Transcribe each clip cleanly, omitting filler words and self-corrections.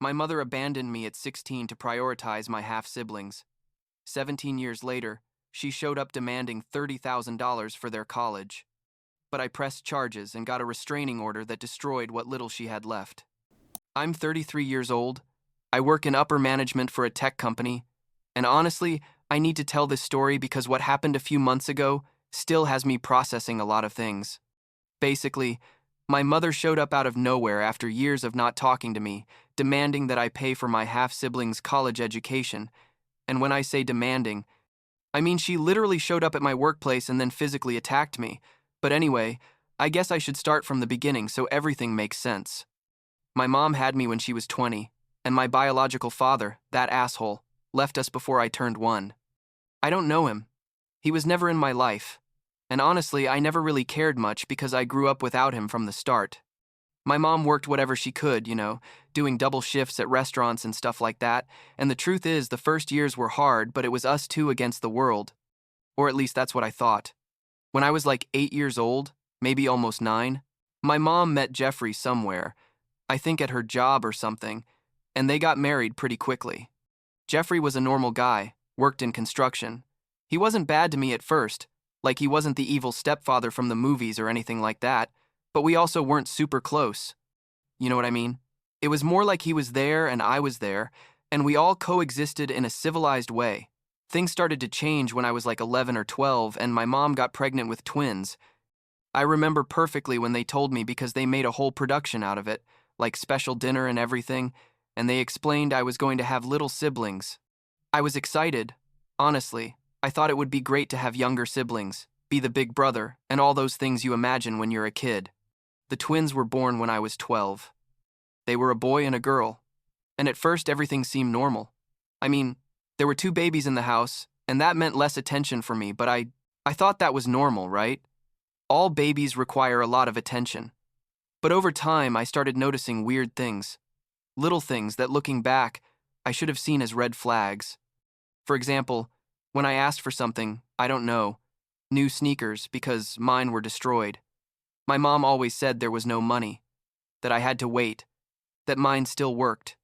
My mother abandoned me at 16 to prioritize my half-siblings. 17 years later, she showed up demanding $30,000 for their college. But I pressed charges and got a restraining order that destroyed what little she had left. I'm 33 years old. I work in upper management for a tech company. And honestly, I need to tell this story because what happened a few months ago still has me processing a lot of things. Basically, my mother showed up out of nowhere after years of not talking to me, demanding that I pay for my half-siblings' college education. And when I say demanding, I mean she literally showed up at my workplace and then physically attacked me. But anyway, I guess I should start from the beginning so everything makes sense. My mom had me when she was 20, and my biological father, that asshole, left us before I turned 1. I don't know him. He was never in my life. And honestly, I never really cared much because I grew up without him from the start. My mom worked whatever she could, doing double shifts at restaurants and stuff like that, and the truth is the first years were hard, but it was us two against the world. Or at least that's what I thought. When I was like 8 years old, maybe almost 9, my mom met Jeffrey somewhere, I think at her job or something, and they got married pretty quickly. Jeffrey was a normal guy, worked in construction. He wasn't bad to me at first, like he wasn't the evil stepfather from the movies or anything like that, but we also weren't super close. You know what I mean? It was more like he was there and I was there, and we all coexisted in a civilized way. Things started to change when I was like 11 or 12, and my mom got pregnant with twins. I remember perfectly when they told me because they made a whole production out of it, like special dinner and everything, and they explained I was going to have little siblings. I was excited. Honestly, I thought it would be great to have younger siblings, be the big brother, and all those things you imagine when you're a kid. The twins were born when I was 12. They were a boy and a girl, and at first everything seemed normal. I mean, there were 2 babies in the house, and that meant less attention for me, but I thought that was normal, right? All babies require a lot of attention. But over time, I started noticing weird things. Little things that, looking back, I should have seen as red flags. For example, when I asked for something, I don't know, new sneakers because mine were destroyed. My mom always said there was no money, that I had to wait, that mine still worked.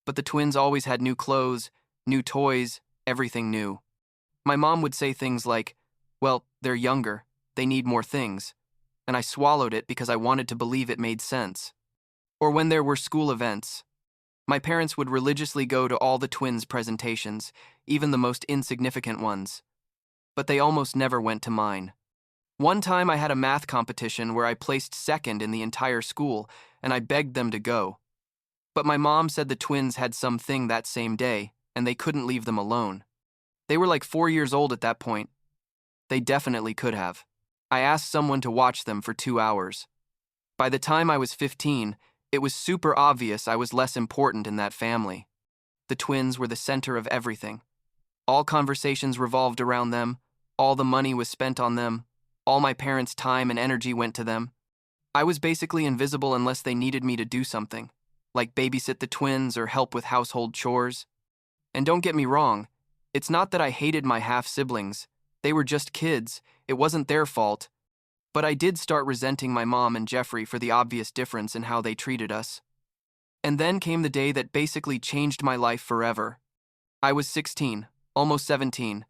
But the twins always had new clothes, new toys, everything new. My mom would say things like, well, they're younger, they need more things, and I swallowed it because I wanted to believe it made sense. Or when there were school events, my parents would religiously go to all the twins' presentations, even the most insignificant ones. But they almost never went to mine. One time I had a math competition where I placed second in the entire school, and I begged them to go. But my mom said the twins had something that same day, and they couldn't leave them alone. They were like 4 years old at that point. They definitely could have. I asked someone to watch them for 2 hours. By the time I was 15, it was super obvious I was less important in that family. The twins were the center of everything. All conversations revolved around them, all the money was spent on them, all my parents' time and energy went to them. I was basically invisible unless they needed me to do something, like babysit the twins or help with household chores. And don't get me wrong, it's not that I hated my half-siblings. They were just kids, it wasn't their fault. But I did start resenting my mom and Jeffrey for the obvious difference in how they treated us. And then came the day that basically changed my life forever. I was 16, almost 17.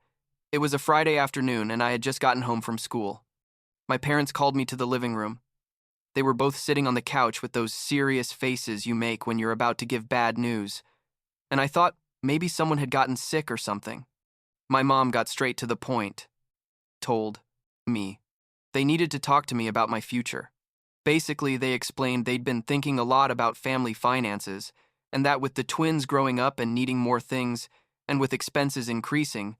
It was a Friday afternoon and I had just gotten home from school. My parents called me to the living room. They were both sitting on the couch with those serious faces you make when you're about to give bad news. And I thought maybe someone had gotten sick or something. My mom got straight to the point. Told me they needed to talk to me about my future. Basically, they explained they'd been thinking a lot about family finances, and that with the twins growing up and needing more things, and with expenses increasing,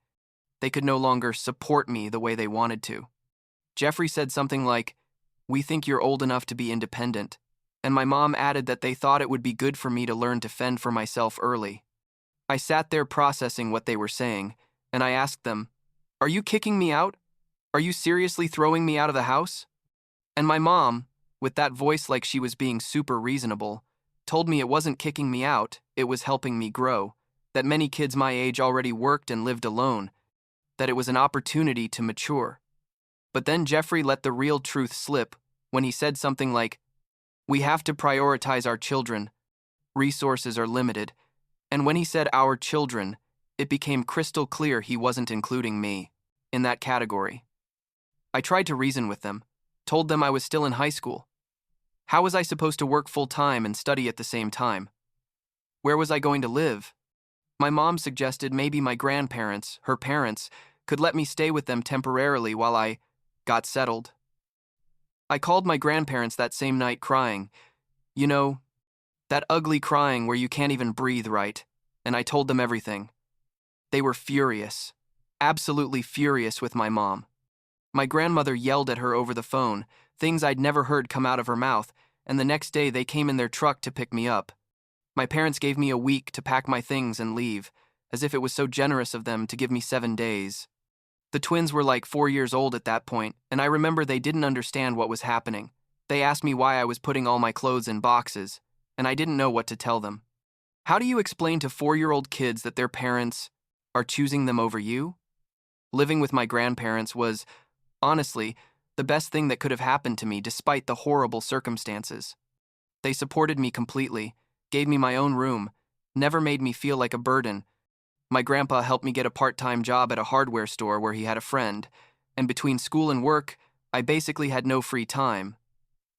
they could no longer support me the way they wanted to. Jeffrey said something like, "We think you're old enough to be independent," and my mom added that they thought it would be good for me to learn to fend for myself early. I sat there processing what they were saying, and I asked them, "Are you kicking me out? Are you seriously throwing me out of the house?" And my mom, with that voice like she was being super reasonable, told me it wasn't kicking me out, it was helping me grow, that many kids my age already worked and lived alone, that it was an opportunity to mature. But then Jeffrey let the real truth slip when he said something like, "We have to prioritize our children. resources are limited, and when he said our children, it became crystal clear he wasn't including me in that category. I tried to reason with them, told them I was still in high school. How was I supposed to work full-time and study at the same time? Where was I going to live? My mom suggested maybe my grandparents, her parents, could let me stay with them temporarily while I got settled. I called my grandparents that same night crying. You know, that ugly crying where you can't even breathe right, and I told them everything. They were furious, absolutely furious with my mom. My grandmother yelled at her over the phone, things I'd never heard come out of her mouth, and the next day they came in their truck to pick me up. My parents gave me a week to pack my things and leave, as if it was so generous of them to give me 7 days. The twins were like 4 years old at that point, and I remember they didn't understand what was happening. They asked me why I was putting all my clothes in boxes, and I didn't know what to tell them. How do you explain to 4-year-old kids that their parents are choosing them over you? Living with my grandparents was, honestly, the best thing that could have happened to me despite the horrible circumstances. They supported me completely, gave me my own room, never made me feel like a burden. My grandpa helped me get a part-time job at a hardware store where he had a friend, and between school and work, I basically had no free time.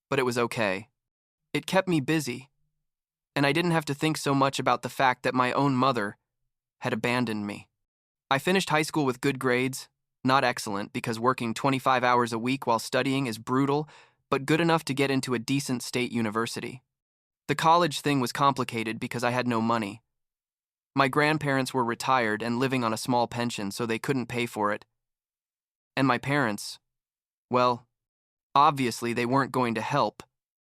But it was okay. It kept me busy, and I didn't have to think so much about the fact that my own mother had abandoned me. I finished high school with good grades, not excellent because working 25 hours a week while studying is brutal, but good enough to get into a decent state university. The college thing was complicated because I had no money. My grandparents were retired and living on a small pension, so they couldn't pay for it. And my parents, well, obviously they weren't going to help.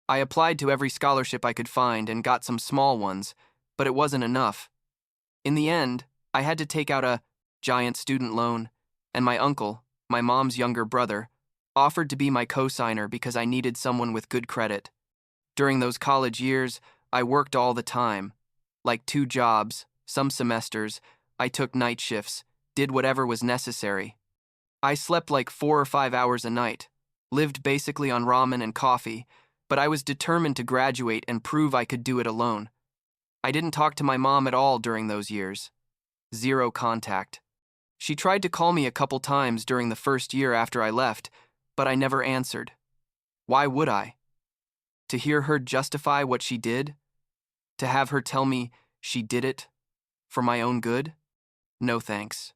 I applied to every scholarship I could find and got some small ones, but it wasn't enough. In the end, I had to take out a giant student loan, and my uncle, my mom's younger brother, offered to be my co-signer because I needed someone with good credit. During those college years, I worked all the time, like 2 jobs. Some semesters, I took night shifts, did whatever was necessary. I slept like 4 or 5 hours a night, lived basically on ramen and coffee, but I was determined to graduate and prove I could do it alone. I didn't talk to my mom at all during those years. 0 contact. She tried to call me a couple times during the first year after I left, but I never answered. Why would I? To hear her justify what she did? To have her tell me she did it for my own good? No thanks.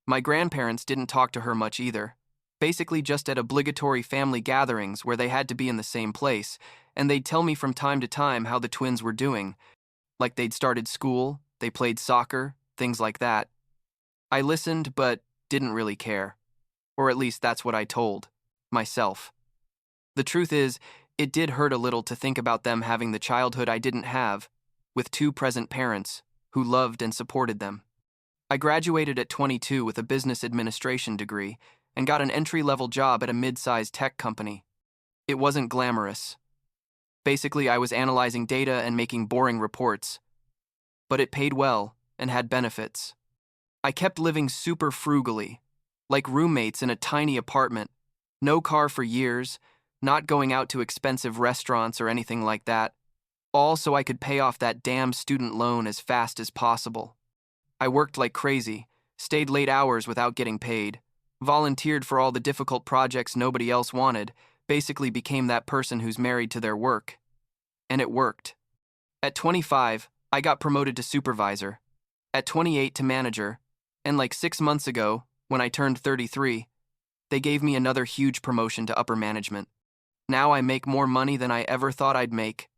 My grandparents didn't talk to her much either, basically just at obligatory family gatherings where they had to be in the same place, and they'd tell me from time to time how the twins were doing, like they'd started school, they played soccer, things like that. I listened but didn't really care, or at least that's what I told myself. The truth is, it did hurt a little to think about them having the childhood I didn't have, with 2 present parents who loved and supported them. I graduated at 22 with a business administration degree and got an entry-level job at a mid-sized tech company. It wasn't glamorous. Basically, I was analyzing data and making boring reports. But it paid well and had benefits. I kept living super frugally, like roommates in a tiny apartment, no car for years, not going out to expensive restaurants or anything like that, all so I could pay off that damn student loan as fast as possible. I worked like crazy, stayed late hours without getting paid, volunteered for all the difficult projects nobody else wanted, basically became that person who's married to their work. And it worked. At 25, I got promoted to supervisor. At 28 to manager. And like 6 months ago, when I turned 33, they gave me another huge promotion to upper management. Now I make more money than I ever thought I'd make.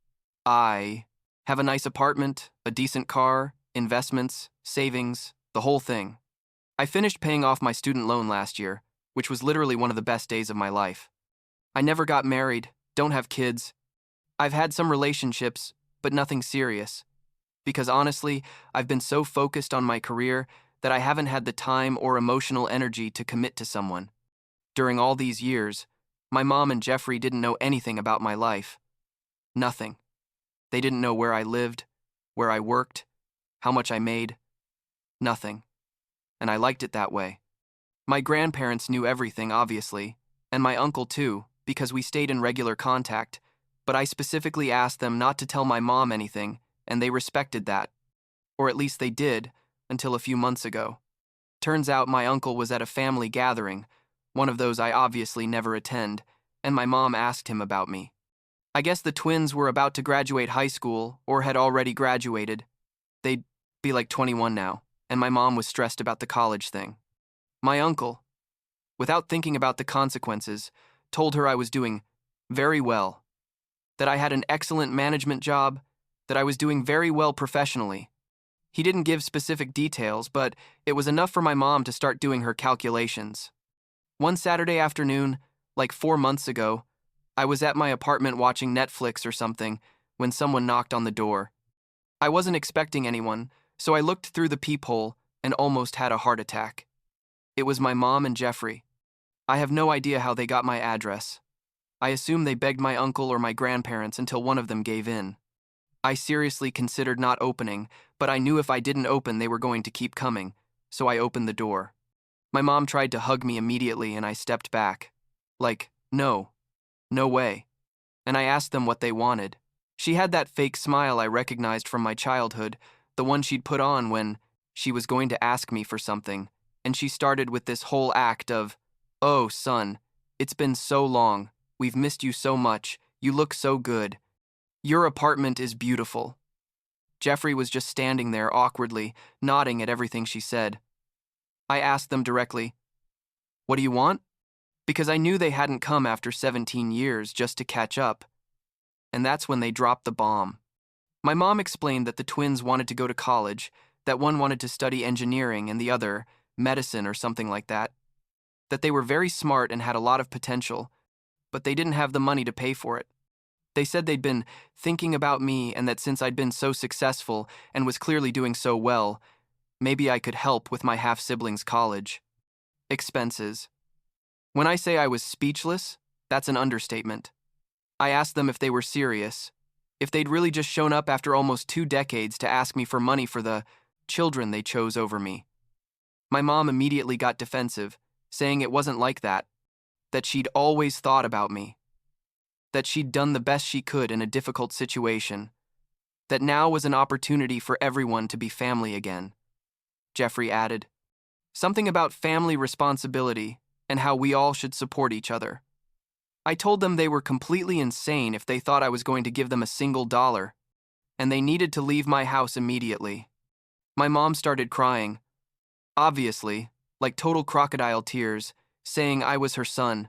I have a nice apartment, a decent car, investments, savings, the whole thing. I finished paying off my student loan last year, which was literally one of the best days of my life. I never got married, don't have kids. I've had some relationships, but nothing serious. Because honestly, I've been so focused on my career that I haven't had the time or emotional energy to commit to someone. During all these years, my mom and Jeffrey didn't know anything about my life. Nothing. They didn't know where I lived, where I worked, how much I made. Nothing. And I liked it that way. My grandparents knew everything, obviously, and my uncle too, because we stayed in regular contact, but I specifically asked them not to tell my mom anything and they respected that. Or at least they did, until a few months ago. Turns out my uncle was at a family gathering, one of those I obviously never attend, and my mom asked him about me. I guess the twins were about to graduate high school, or had already graduated. They'd be like 21 now, and my mom was stressed about the college thing. My uncle, without thinking about the consequences, told her I was doing very well, that I had an excellent management job, that I was doing very well professionally. He didn't give specific details, but it was enough for my mom to start doing her calculations. One Saturday afternoon, like 4 months ago, I was at my apartment watching Netflix or something when someone knocked on the door. I wasn't expecting anyone, so I looked through the peephole and almost had a heart attack. It was my mom and Jeffrey. I have no idea how they got my address. I assume they begged my uncle or my grandparents until one of them gave in. I seriously considered not opening, but I knew if I didn't open they were going to keep coming, so I opened the door. My mom tried to hug me immediately and I stepped back. Like, no way. And I asked them what they wanted. She had that fake smile I recognized from my childhood, the one she'd put on when she was going to ask me for something, and she started with this whole act of, "Oh, son, it's been so long. We've missed you so much. You look so good. Your apartment is beautiful." Jeffrey was just standing there awkwardly, nodding at everything she said. I asked them directly, "What do you want?" Because I knew they hadn't come after 17 years just to catch up. And that's when they dropped the bomb. My mom explained that the twins wanted to go to college, that one wanted to study engineering and the other medicine or something like that. That they were very smart and had a lot of potential, but they didn't have the money to pay for it. They said they'd been thinking about me and that since I'd been so successful and was clearly doing so well, maybe I could help with my half-siblings' college expenses. When I say I was speechless, that's an understatement. I asked them if they were serious, if they'd really just shown up after almost 2 decades to ask me for money for the children they chose over me. My mom immediately got defensive, saying it wasn't like that she'd always thought about me, that she'd done the best she could in a difficult situation, that now was an opportunity for everyone to be family again. Jeffrey added, something about family responsibility and how we all should support each other. I told them they were completely insane if they thought I was going to give them a single dollar, and they needed to leave my house immediately. My mom started crying, obviously, like total crocodile tears, saying I was her son.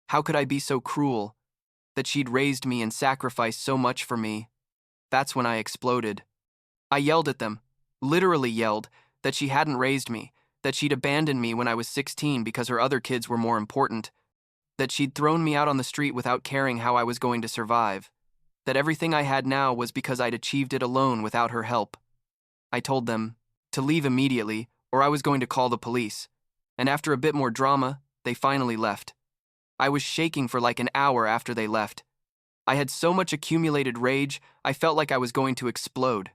How could I be so cruel? That she'd raised me and sacrificed so much for me. That's when I exploded. I yelled at them, literally yelled, that she hadn't raised me, that she'd abandoned me when I was 16 because her other kids were more important, that she'd thrown me out on the street without caring how I was going to survive, that everything I had now was because I'd achieved it alone without her help. I told them to leave immediately or I was going to call the police, and after a bit more drama, they finally left. I was shaking for like an hour after they left. I had so much accumulated rage, I felt like I was going to explode.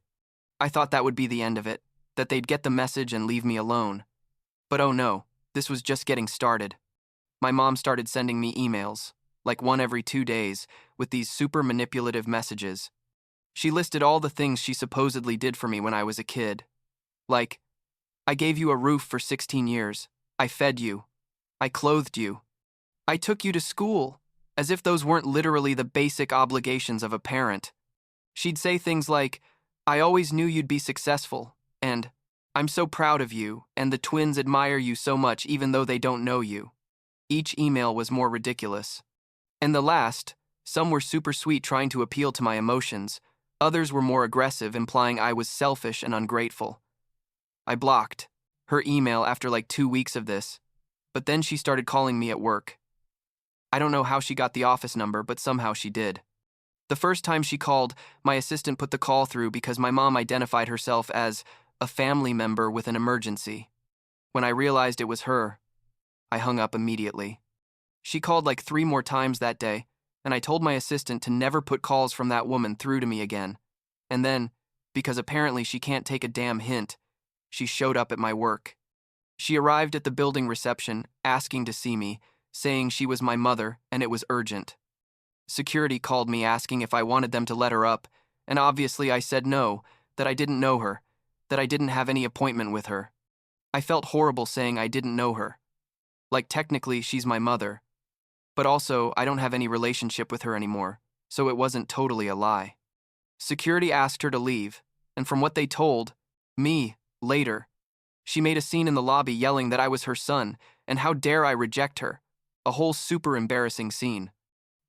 I thought that would be the end of it, that they'd get the message and leave me alone. But oh no, this was just getting started. My mom started sending me emails, like one every 2 days, with these super manipulative messages. She listed all the things she supposedly did for me when I was a kid. Like, I gave you a roof for 16 years. I fed you. I clothed you. I took you to school, as if those weren't literally the basic obligations of a parent. She'd say things like, I always knew you'd be successful, and I'm so proud of you, and the twins admire you so much even though they don't know you. Each email was more ridiculous. And the last, some were super sweet trying to appeal to my emotions, others were more aggressive implying I was selfish and ungrateful. I blocked her email after like 2 weeks of this, but then she started calling me at work. I don't know how she got the office number, but somehow she did. The first time she called, my assistant put the call through because my mom identified herself as a family member with an emergency. When I realized it was her, I hung up immediately. She called like 3 more times that day, and I told my assistant to never put calls from that woman through to me again. And then, because apparently she can't take a damn hint, she showed up at my work. She arrived at the building reception, asking to see me, saying she was my mother and it was urgent. Security called me asking if I wanted them to let her up, and obviously I said no, that I didn't know her, that I didn't have any appointment with her. I felt horrible saying I didn't know her. Like, technically, she's my mother, but also, I don't have any relationship with her anymore, so it wasn't totally a lie. Security asked her to leave, and from what they told me later, she made a scene in the lobby yelling that I was her son, and how dare I reject her. A whole super embarrassing scene.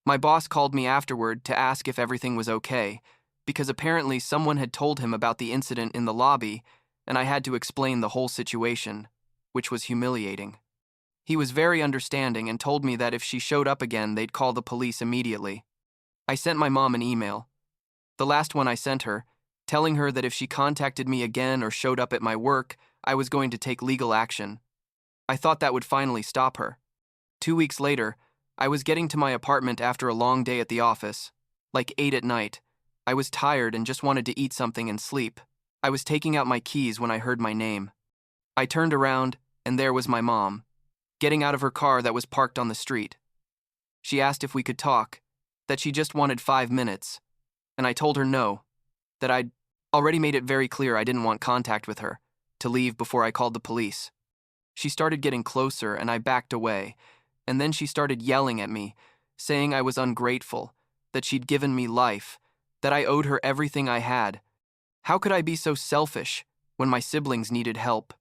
My boss called me afterward to ask if everything was okay, because apparently someone had told him about the incident in the lobby, and I had to explain the whole situation, which was humiliating. He was very understanding and told me that if she showed up again, they'd call the police immediately. I sent my mom an email, the last one I sent her, telling her that if she contacted me again or showed up at my work, I was going to take legal action. I thought that would finally stop her. 2 weeks later, I was getting to my apartment after a long day at the office, like 8 at night. I was tired and just wanted to eat something and sleep. I was taking out my keys when I heard my name. I turned around, and there was my mom, getting out of her car that was parked on the street. She asked if we could talk, that she just wanted 5 minutes, and I told her no, that I'd already made it very clear I didn't want contact with her, to leave before I called the police. She started getting closer, and I backed away, and then she started yelling at me, saying I was ungrateful, that she'd given me life, that I owed her everything I had. How could I be so selfish when my siblings needed help?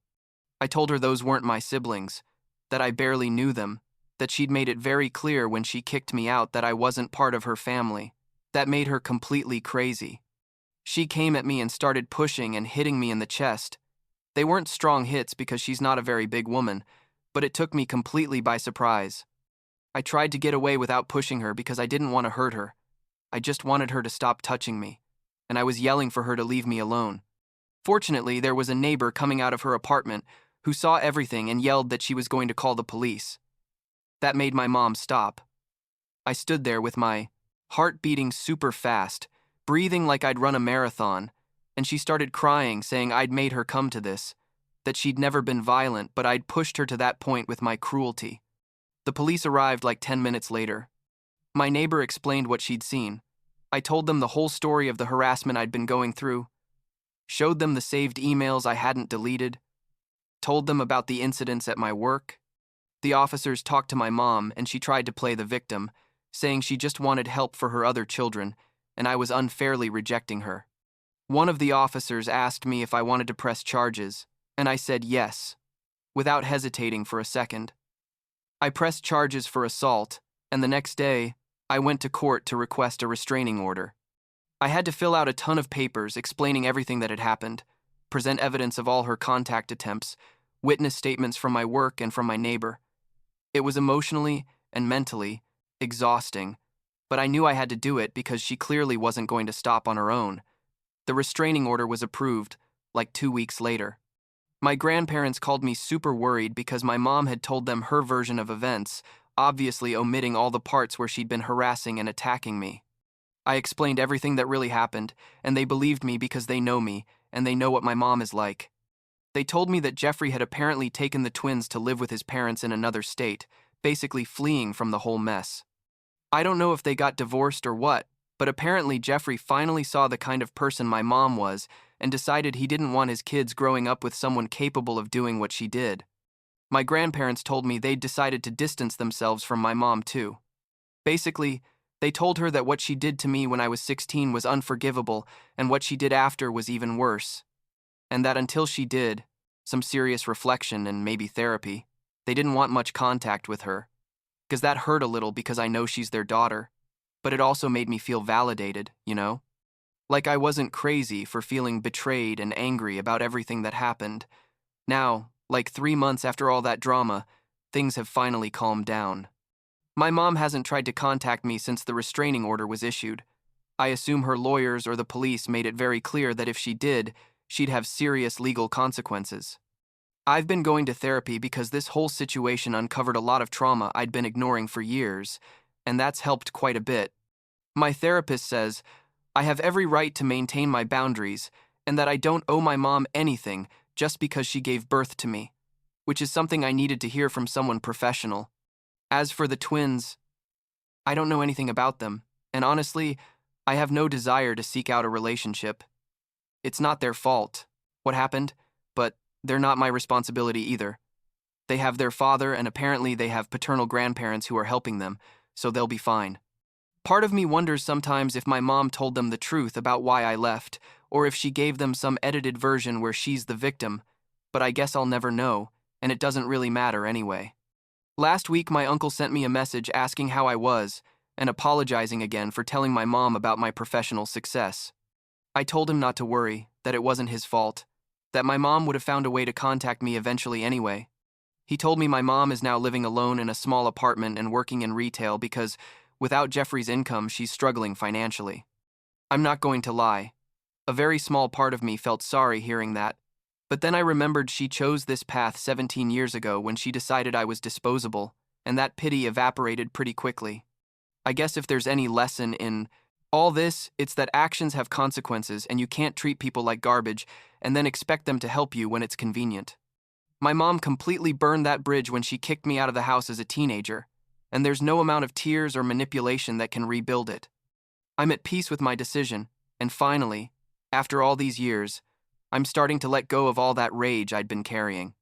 I told her those weren't my siblings, that I barely knew them, that she'd made it very clear when she kicked me out that I wasn't part of her family. That made her completely crazy. She came at me and started pushing and hitting me in the chest. They weren't strong hits because she's not a very big woman, but it took me completely by surprise. I tried to get away without pushing her because I didn't want to hurt her. I just wanted her to stop touching me, and I was yelling for her to leave me alone. Fortunately, there was a neighbor coming out of her apartment who saw everything and yelled that she was going to call the police. That made my mom stop. I stood there with my heart beating super fast, breathing like I'd run a marathon, and she started crying, saying I'd made her come to this, that she'd never been violent, but I'd pushed her to that point with my cruelty. The police arrived like 10 minutes later. My neighbor explained what she'd seen. I told them the whole story of the harassment I'd been going through, showed them the saved emails I hadn't deleted, told them about the incidents at my work. The officers talked to my mom, and she tried to play the victim, saying she just wanted help for her other children, and I was unfairly rejecting her. One of the officers asked me if I wanted to press charges, and I said yes, without hesitating for a second. I pressed charges for assault, and the next day, I went to court to request a restraining order. I had to fill out a ton of papers explaining everything that had happened, present evidence of all her contact attempts, witness statements from my work and from my neighbor. It was emotionally and mentally exhausting, but I knew I had to do it because she clearly wasn't going to stop on her own. The restraining order was approved, like 2 weeks later. My grandparents called me super worried because my mom had told them her version of events, obviously omitting all the parts where she'd been harassing and attacking me. I explained everything that really happened, and they believed me because they know me, and they know what my mom is like. They told me that Jeffrey had apparently taken the twins to live with his parents in another state, basically fleeing from the whole mess. I don't know if they got divorced or what, but apparently Jeffrey finally saw the kind of person my mom was and decided he didn't want his kids growing up with someone capable of doing what she did. My grandparents told me they'd decided to distance themselves from my mom too. Basically, they told her that what she did to me when I was 16 was unforgivable and what she did after was even worse. And that until she did some serious reflection and maybe therapy, they didn't want much contact with her. Because that hurt a little because I know she's their daughter, but it also made me feel validated, you know? Like I wasn't crazy for feeling betrayed and angry about everything that happened. Now, like 3 months after all that drama, things have finally calmed down. My mom hasn't tried to contact me since the restraining order was issued. I assume her lawyers or the police made it very clear that if she did, she'd have serious legal consequences. I've been going to therapy because this whole situation uncovered a lot of trauma I'd been ignoring for years, and that's helped quite a bit. My therapist says I have every right to maintain my boundaries and that I don't owe my mom anything just because she gave birth to me, which is something I needed to hear from someone professional. As for the twins, I don't know anything about them, and honestly, I have no desire to seek out a relationship. It's not their fault, what happened, but they're not my responsibility either. They have their father, and apparently they have paternal grandparents who are helping them, so they'll be fine. Part of me wonders sometimes if my mom told them the truth about why I left, or if she gave them some edited version where she's the victim, but I guess I'll never know, and it doesn't really matter anyway. Last week, my uncle sent me a message asking how I was, and apologizing again for telling my mom about my professional success. I told him not to worry, that it wasn't his fault, that my mom would have found a way to contact me eventually anyway. He told me my mom is now living alone in a small apartment and working in retail because, without Jeffrey's income, she's struggling financially. I'm not going to lie. A very small part of me felt sorry hearing that, but then I remembered she chose this path 17 years ago when she decided I was disposable, and that pity evaporated pretty quickly. I guess if there's any lesson in all this, it's that actions have consequences and you can't treat people like garbage and then expect them to help you when it's convenient. My mom completely burned that bridge when she kicked me out of the house as a teenager, and there's no amount of tears or manipulation that can rebuild it. I'm at peace with my decision, and finally, after all these years, I'm starting to let go of all that rage I'd been carrying.